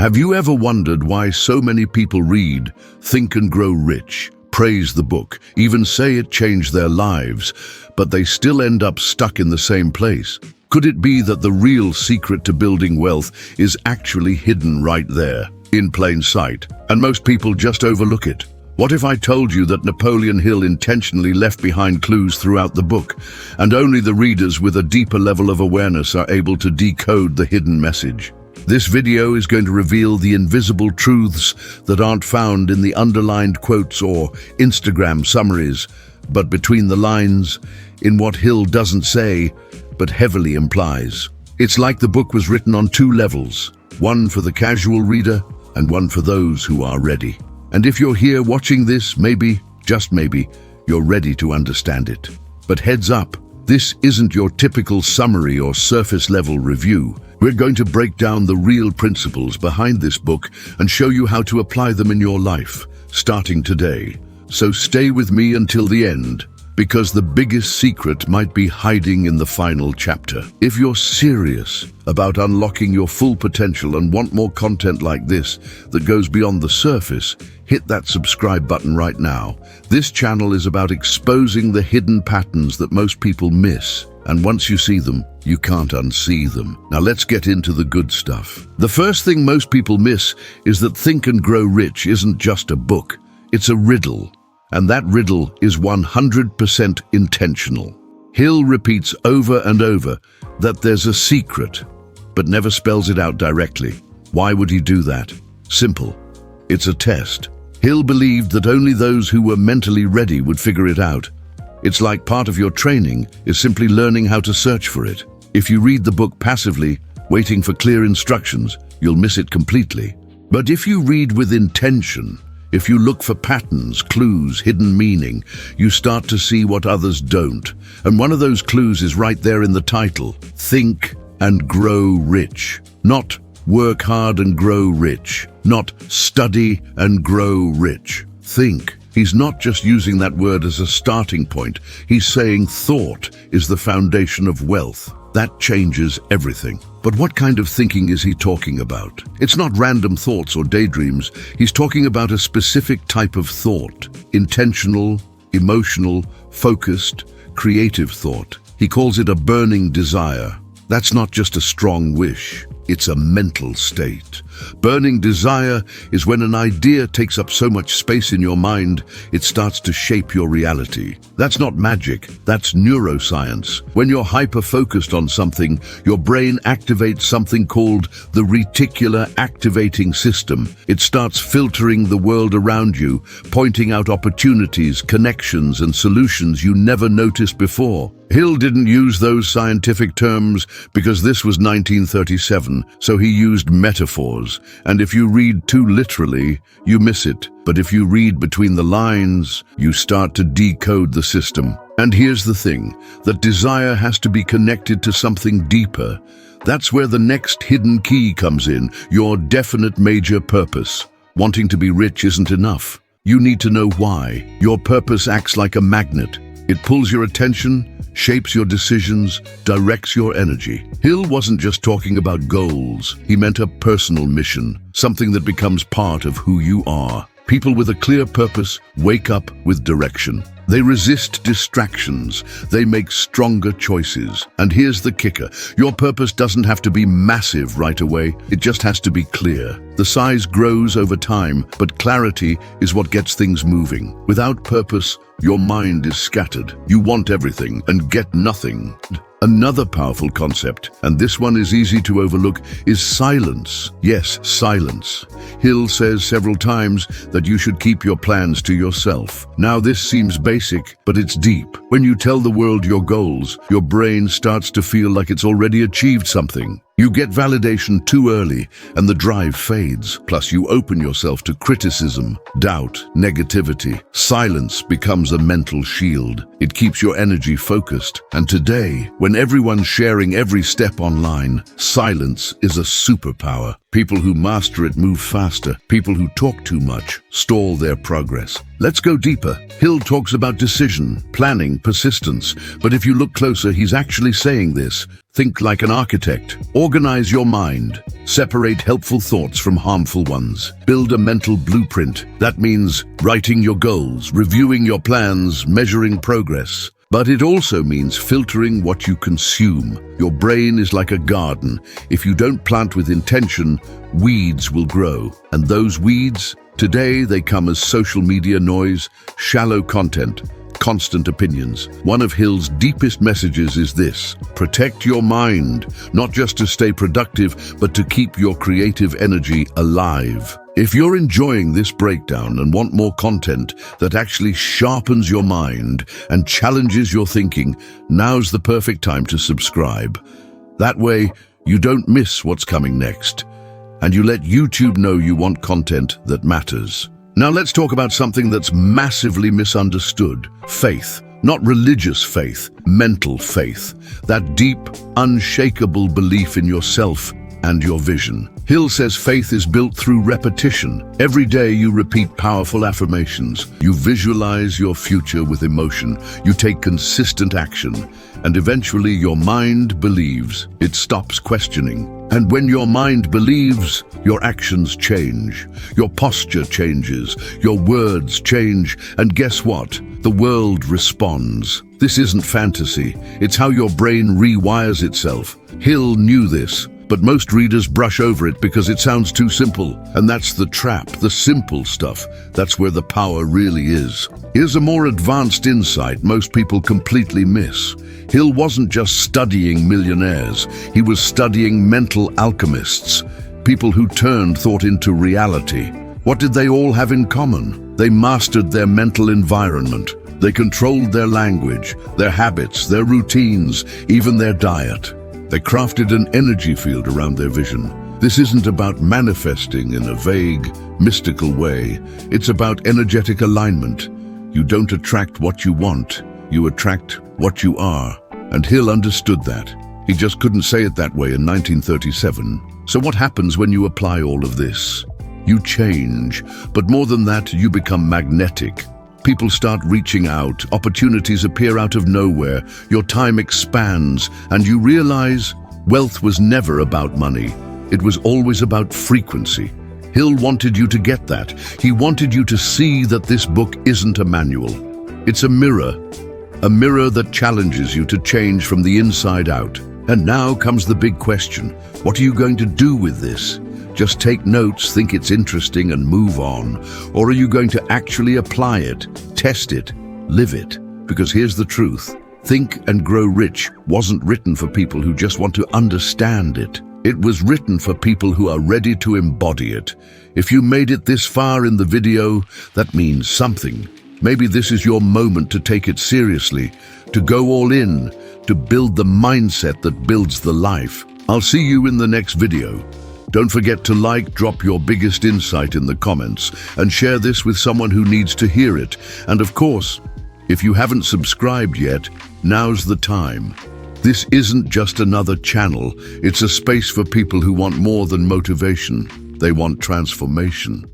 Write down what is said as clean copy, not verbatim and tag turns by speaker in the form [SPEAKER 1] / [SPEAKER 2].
[SPEAKER 1] Have you ever wondered why so many people read Think and Grow Rich, praise the book, even say it changed their lives, but they still end up stuck in the same place? Could it be that the real secret to building wealth is actually hidden right there, in plain sight, and most people just overlook it? What if I told you that Napoleon Hill intentionally left behind clues throughout the book, and only the readers with a deeper level of awareness are able to decode the hidden message? This video is going to reveal the invisible truths that aren't found in the underlined quotes or Instagram summaries, but between the lines, in what Hill doesn't say, but heavily implies. It's like the book was written on two levels, one for the casual reader and one for those who are ready. And if you're here watching this, maybe, just maybe, you're ready to understand it. But heads up, this isn't your typical summary or surface-level review. We're going to break down the real principles behind this book and show you how to apply them in your life, starting today. So stay with me until the end, because the biggest secret might be hiding in the final chapter. If you're serious about unlocking your full potential and want more content like this that goes beyond the surface, hit that subscribe button right now. This channel is about exposing the hidden patterns that most people miss. And once you see them, you can't unsee them. Now let's get into the good stuff. The first thing most people miss is that Think and Grow Rich isn't just a book. It's a riddle. And that riddle is 100% intentional. Hill repeats over and over that there's a secret, but never spells it out directly. Why would he do that? Simple. It's a test. Hill believed that only those who were mentally ready would figure it out. It's like part of your training is simply learning how to search for it. If you read the book passively, waiting for clear instructions, you'll miss it completely. But if you read with intention, if you look for patterns, clues, hidden meaning, you start to see what others don't. And one of those clues is right there in the title, Think and Grow Rich. Not work hard and grow rich. Not study and grow rich. Think. He's not just using that word as a starting point. He's saying thought is the foundation of wealth. That changes everything. But what kind of thinking is he talking about? It's not random thoughts or daydreams. He's talking about a specific type of thought. Intentional, emotional, focused, creative thought. He calls it a burning desire. That's not just a strong wish. It's a mental state. Burning desire is when an idea takes up so much space in your mind, it starts to shape your reality. That's not magic, that's neuroscience. When you're hyper-focused on something, your brain activates something called the reticular activating system. It starts filtering the world around you, pointing out opportunities, connections, and solutions you never noticed before. Hill didn't use those scientific terms because this was 1937, so he used metaphors. And if you read too literally, you miss it. But if you read between the lines, you start to decode the system. And here's the thing, that desire has to be connected to something deeper. That's where the next hidden key comes in, your definite major purpose. Wanting to be rich isn't enough. You need to know why. Your purpose acts like a magnet. It pulls your attention, shapes your decisions, directs your energy. Hill wasn't just talking about goals. He meant a personal mission, something that becomes part of who you are. People with a clear purpose wake up with direction. They resist distractions. They make stronger choices. And here's the kicker. Your purpose doesn't have to be massive right away. It just has to be clear. The size grows over time, but clarity is what gets things moving. Without purpose, your mind is scattered. You want everything and get nothing. Another powerful concept, and this one is easy to overlook, is silence. Yes, silence. Hill says several times that you should keep your plans to yourself. Now this seems basic, but it's deep. When you tell the world your goals, your brain starts to feel like it's already achieved something. You get validation too early, and the drive fades. Plus, you open yourself to criticism, doubt, negativity. Silence becomes a mental shield. It keeps your energy focused. And today, when everyone's sharing every step online, silence is a superpower. People who master it move faster. People who talk too much stall their progress. Let's go deeper. Hill talks about decision, planning, persistence. But if you look closer, he's actually saying this. Think like an architect. Organize your mind. Separate helpful thoughts from harmful ones. Build a mental blueprint. That means writing your goals, reviewing your plans, measuring progress. But it also means filtering what you consume. Your brain is like a garden. If you don't plant with intention, weeds will grow. And those weeds, today they come as social media noise, shallow content, constant opinions. One of Hill's deepest messages is this: protect your mind, not just to stay productive, but to keep your creative energy alive. If you're enjoying this breakdown and want more content that actually sharpens your mind and challenges your thinking, now's the perfect time to subscribe. That way, you don't miss what's coming next, and you let YouTube know you want content that matters. Now let's talk about something that's massively misunderstood: faith. Not religious faith, mental faith. That deep, unshakable belief in yourself and your vision. Hill says faith is built through repetition. Every day you repeat powerful affirmations. You visualize your future with emotion. You take consistent action. And eventually your mind believes. It stops questioning. And when your mind believes, your actions change. Your posture changes. Your words change. And guess what? The world responds. This isn't fantasy. It's how your brain rewires itself. Hill knew this, but most readers brush over it because it sounds too simple. And that's the trap, the simple stuff. That's where the power really is. Here's a more advanced insight most people completely miss. Hill wasn't just studying millionaires. He was studying mental alchemists, people who turned thought into reality. What did they all have in common? They mastered their mental environment. They controlled their language, their habits, their routines, even their diet. They crafted an energy field around their vision. This isn't about manifesting in a vague, mystical way. It's about energetic alignment. You don't attract what you want. You attract what you are. And Hill understood that. He just couldn't say it that way in 1937. So what happens when you apply all of this? You change, but more than that, you become magnetic. People start reaching out, opportunities appear out of nowhere, your time expands, and you realize wealth was never about money. It was always about frequency. Hill wanted you to get that. He wanted you to see that this book isn't a manual. It's a mirror that challenges you to change from the inside out. And now comes the big question. What are you going to do with this? Just take notes, think it's interesting, and move on? Or are you going to actually apply it, test it, live it? Because here's the truth. Think and Grow Rich wasn't written for people who just want to understand it. It was written for people who are ready to embody it. If you made it this far in the video, that means something. Maybe this is your moment to take it seriously, to go all in, to build the mindset that builds the life. I'll see you in the next video. Don't forget to like, drop your biggest insight in the comments, and share this with someone who needs to hear it. And of course, if you haven't subscribed yet, now's the time. This isn't just another channel. It's a space for people who want more than motivation. They want transformation.